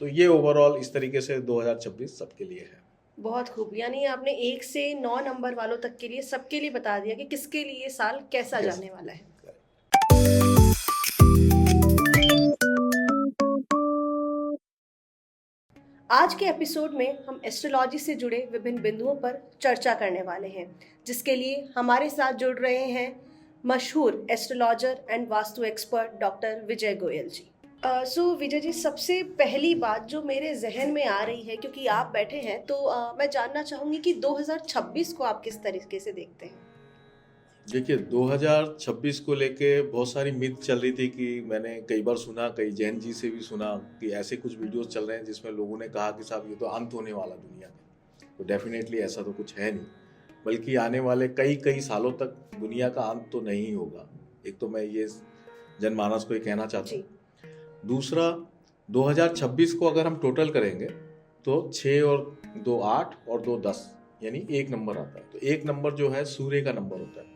तो ये ओवरऑल इस तरीके से 2026 सबके लिए है। बहुत खूब, यानी आपने 1 से 9 नंबर वालों तक के लिए सबके लिए बता दिया कि किसके लिए ये साल कैसा कैसे? जाने वाला है। आज के एपिसोड में हम एस्ट्रोलॉजी से जुड़े विभिन्न बिंदुओं पर चर्चा करने वाले हैं, जिसके लिए हमारे साथ जुड़ रहे हैं मशहूर astrologer and vastu expert doctor Vijay Goyal ji. So Vijay ji, सबसे पहली बात जो मेरे जहन में आ रही है, क्योंकि आप बैठे हैं, तो मैं जानना चाहूंगी कि 2026 को आप किस तरीके से देखते हैं। देखिए, 2026 को लेके बहुत सारी मिथ चल रही थी कि मैंने कई बार सुना, कई जैन जी से भी सुना कि ऐसे कुछ वीडियोस चल रहे हैं जिसमें लोगों ने कहा कि साहब ये तो अंत होने वाला दुनिया का। तो डेफिनेटली ऐसा तो कुछ है नहीं, बल्कि आने वाले कई कई सालों तक दुनिया का अंत तो नहीं होगा। एक तो मैं ये जनमानस को ये कहना चाहता जी। हूँ। दूसरा, 2026 को अगर हम टोटल करेंगे तो 6 और 2 8 और 2 10, यानी 1 नंबर आता है। तो 1 नंबर जो है सूर्य का नंबर होता है।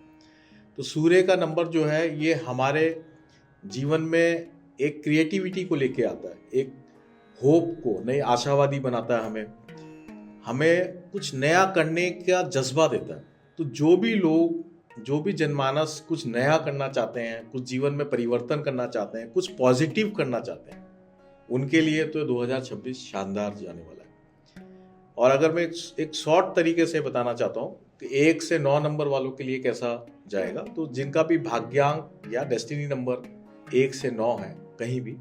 तो सूर्य का नंबर जो है ये हमारे जीवन में एक क्रिएटिविटी को लेके आता है, एक होप को, नई आशावादी बनाता है, हमें कुछ नया करने का जज्बा देता है। तो जो भी लोग, जो भी जनमानस कुछ नया करना चाहते हैं, कुछ जीवन में परिवर्तन करना चाहते हैं, कुछ पॉजिटिव करना चाहते हैं, उनके लिए तो 2026 शानदार जाने वाला है। और अगर मैं एक शॉर्ट तरीके से बताना चाहता हूँ कि 1 से 9 नंबर वालों के लिए कैसा जाएगा, तो जिनका भी भाग्यांक या डेस्टिनी नंबर 1 से 9 है कहीं भी,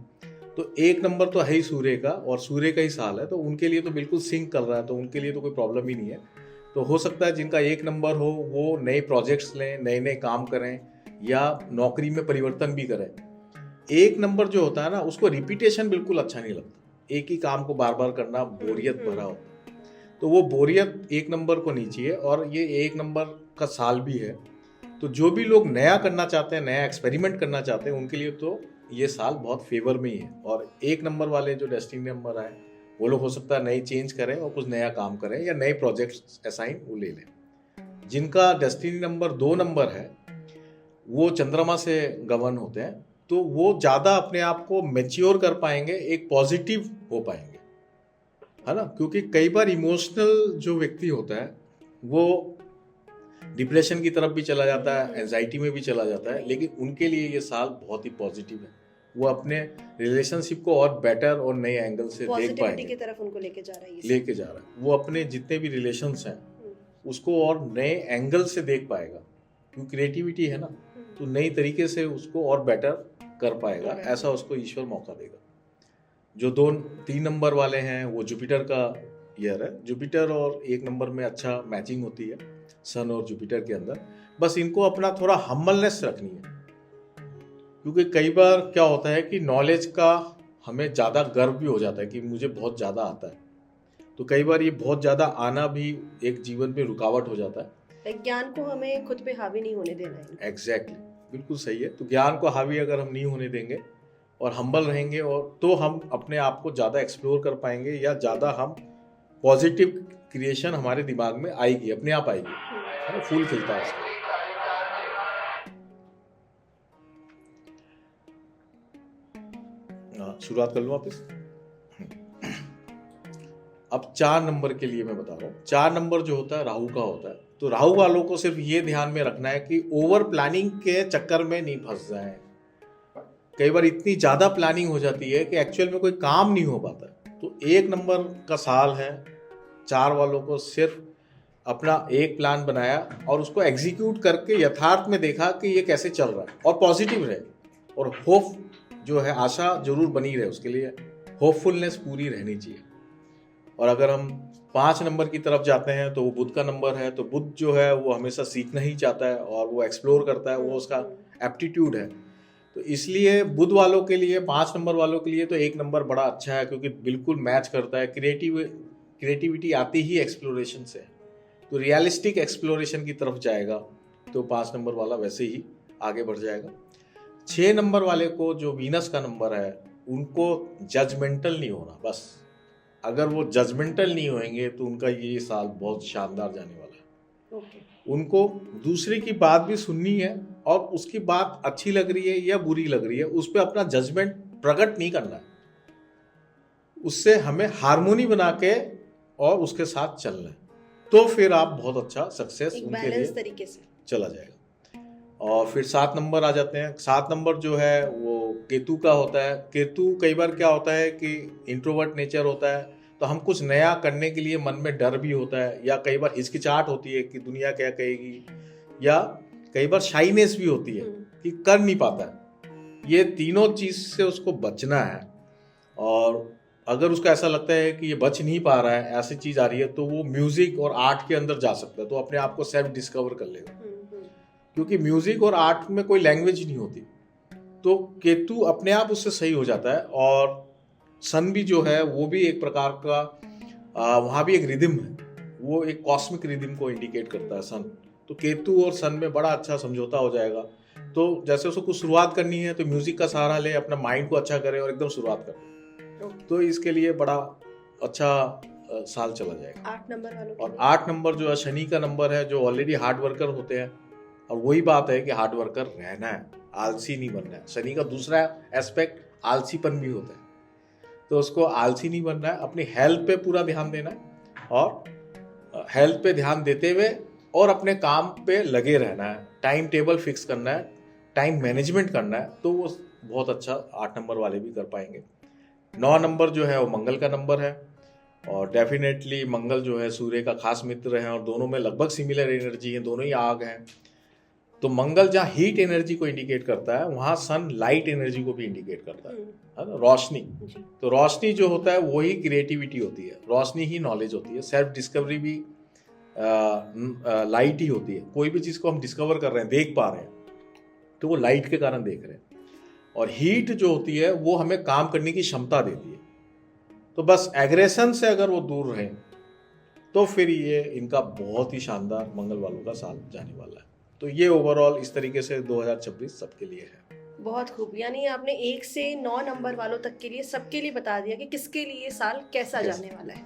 तो 1 नंबर तो है ही सूर्य का, और सूर्य का ही साल है, तो उनके लिए तो बिल्कुल सिंक कर रहा है, तो उनके लिए तो कोई प्रॉब्लम ही नहीं है। तो हो सकता है जिनका 1 नंबर हो वो नए प्रोजेक्ट्स लें, नए नए काम करें, या नौकरी में परिवर्तन भी करें। 1 नंबर जो होता है ना, उसको रिपीटेशन बिल्कुल अच्छा नहीं लगता, एक ही काम को बार बार करना बोरियत भरा होता है। तो वो बोरियत 1 नंबर को नहीं चाहिए, और ये 1 नंबर का साल भी है। तो जो भी लोग नया करना चाहते हैं, नया एक्सपेरिमेंट करना चाहते हैं, उनके लिए तो ये साल बहुत फेवर में ही है। और 1 नंबर वाले जो डेस्टिनी नंबर आए, वो लोग हो सकता है नई चेंज करें और कुछ नया काम करें, या नए प्रोजेक्ट्स असाइन वो ले लें। जिनका डेस्टिनी नंबर 2 नंबर है, वो चंद्रमा से गवर्न होते हैं, तो वो ज़्यादा अपने आप को मेच्योर कर पाएंगे, एक पॉजिटिव हो पाएंगे, है ना। क्योंकि कई बार इमोशनल जो व्यक्ति होता है वो डिप्रेशन की तरफ भी चला जाता है, एंजाइटी में भी चला जाता है, लेकिन उनके लिए ये साल बहुत ही पॉजिटिव है। वो अपने रिलेशनशिप को और बेटर और नए एंगल से देख पॉजिटिविटी पाएंगे, की तरफ उनको लेके जा रहा है ये लेके जा रहा है। वो अपने जितने भी रिलेशंस हैं उसको और नए एंगल से देख पाएगा, क्योंकि क्रिएटिविटी है ना, तो नई तरीके से उसको और बेटर कर पाएगा, ऐसा उसको ईश्वर मौका देगा। जो 2-3 नंबर वाले हैं, वो जुपिटर का ईयर है। जुपिटर और 1 नंबर में अच्छा मैचिंग होती है, सन और जुपिटर के अंदर। बस इनको अपना थोड़ा हम्बलनेस रखनी है, क्योंकि कई बार क्या होता है कि नॉलेज का हमें ज़्यादा गर्व भी हो जाता है कि मुझे बहुत ज़्यादा आता है। तो कई बार ये बहुत ज़्यादा आना भी एक जीवन में रुकावट हो जाता है। ज्ञान को हमें खुद पे हावी नहीं होने देना है। एग्जैक्टली, बिल्कुल सही है। तो ज्ञान को हावी अगर हम नहीं होने देंगे और हम्बल रहेंगे, और तो हम अपने आप को ज़्यादा एक्सप्लोर कर पाएंगे, या ज़्यादा हम पॉजिटिव क्रिएशन हमारे दिमाग में आएगी, अपने आप आएगी, है ना, फूल खिलता है उसका। शुरुआत कर लूँ वापस। अब 4 नंबर के लिए मैं बता रहा हूँ। 4 नंबर जो होता है राहु का होता है। तो राहु वालों को सिर्फ ये ध्यान में रखना है कि ओवर प्लानिंग के चक्कर में नहीं फंस जाए। कई बार इतनी ज़्यादा प्लानिंग हो जाती है कि एक्चुअल में कोई काम नहीं हो पाता। तो 1 नंबर का साल है। 4 वालों को सिर्फ अपना एक प्लान बनाया और उसको एग्जीक्यूट करके यथार्थ में देखा कि ये कैसे चल रहा है, और पॉजिटिव रहे, और होप जो है, आशा जरूर बनी रहे, उसके लिए होपफुलनेस पूरी रहनी चाहिए। और अगर हम 5 नंबर की तरफ जाते हैं तो वो बुध का नंबर है। तो बुध जो है वो हमेशा सीखना ही चाहता है और वो एक्सप्लोर करता है, वो उसका एप्टीट्यूड है। तो इसलिए बुध वालों के लिए, 5 नंबर वालों के लिए तो 1 नंबर बड़ा अच्छा है, क्योंकि बिल्कुल मैच करता है। क्रिएटिविटी आती ही एक्सप्लोरेशन से, तो रियलिस्टिक एक्सप्लोरेशन की तरफ जाएगा, तो 5 नंबर वाला वैसे ही आगे बढ़ जाएगा। 6 नंबर वाले को, जो वीनस का नंबर है, उनको जजमेंटल नहीं होना। बस अगर वो जजमेंटल नहीं होंगे तो उनका ये साल बहुत शानदार जाने वाला है। उनको दूसरे की बात भी सुननी है, और उसकी बात अच्छी लग रही है या बुरी लग रही है, उस पर अपना जजमेंट प्रकट नहीं करना है। उससे हमें हार्मोनी बना के और उसके साथ चलना है, तो फिर आप बहुत अच्छा सक्सेस एक उनके बैलेंस लिए तरीके से। चला जाएगा। और फिर 7 नंबर आ जाते हैं। 7 नंबर जो है वो केतु का होता है। केतु कई बार क्या होता है कि इंट्रोवर्ट नेचर होता है, तो हम कुछ नया करने के लिए मन में डर भी होता है, या कई बार हिचकिचाहट होती है कि दुनिया क्या कहेगी, या कई बार शाइनेस भी होती है कि कर नहीं पाता है। ये तीनों चीज से उसको बचना है। और अगर उसको ऐसा लगता है कि ये बच नहीं पा रहा है, ऐसी चीज आ रही है, तो वो म्यूजिक और आर्ट के अंदर जा सकता है, तो अपने आप को सेल्फ डिस्कवर कर लेगा। क्योंकि म्यूजिक और आर्ट में कोई लैंग्वेज नहीं होती, तो केतु अपने आप उससे सही हो जाता है। और सन भी जो है वो भी एक प्रकार का वहाँ भी एक रिदम है, वो एक कॉस्मिक रिदम को इंडिकेट करता है सन। तो केतु और सन में बड़ा अच्छा समझौता हो जाएगा। तो जैसे उसको कुछ शुरुआत करनी है तो म्यूजिक का सहारा ले, अपना माइंड को अच्छा करे और एकदम शुरुआत करे, तो इसके लिए बड़ा अच्छा साल चला जाएगा। 8 नंबर वालों और 8 नंबर जो है शनि का नंबर है, जो ऑलरेडी हार्ड वर्कर होते हैं। और वही बात है कि हार्ड वर्कर रहना है, आलसी नहीं बनना है। शनि का दूसरा एस्पेक्ट आलसीपन भी होता है, तो उसको आलसी नहीं बनना है, अपनी हेल्थ पे पूरा ध्यान देना है, और हेल्थ पे ध्यान देते हुए और अपने काम पे लगे रहना है, टाइम टेबल फिक्स करना है, टाइम मैनेजमेंट करना है, तो वो बहुत अच्छा 8 नंबर वाले भी कर पाएंगे। 9 नंबर जो है वो मंगल का नंबर है, और डेफिनेटली मंगल जो है सूर्य का खास मित्र है, और दोनों में लगभग सिमिलर एनर्जी है, दोनों ही आग हैं। तो मंगल जहाँ हीट एनर्जी को इंडिकेट करता है, वहाँ सन लाइट एनर्जी को भी इंडिकेट करता है ना, रोशनी। तो रोशनी जो होता है वही क्रिएटिविटी होती है, रोशनी ही नॉलेज होती है, सेल्फ डिस्कवरी भी लाइट ही होती है। कोई भी चीज़ को हम डिस्कवर कर रहे हैं, देख पा रहे हैं, तो वो लाइट के कारण देख रहे हैं। और हीट जो होती है वो हमें काम करने की क्षमता देती है। तो बस एग्रेशन से अगर वो दूर रहें, तो फिर ये इनका बहुत ही शानदार मंगल वालों का साल जाने वाला है। तो ये ओवरऑल इस तरीके से 2026 सबके लिए है। बहुत खूब, यानी आपने 1 से 9 नंबर वालों तक के लिए सबके लिए बता दिया कि किसके लिए साल कैसा जाने वाला है।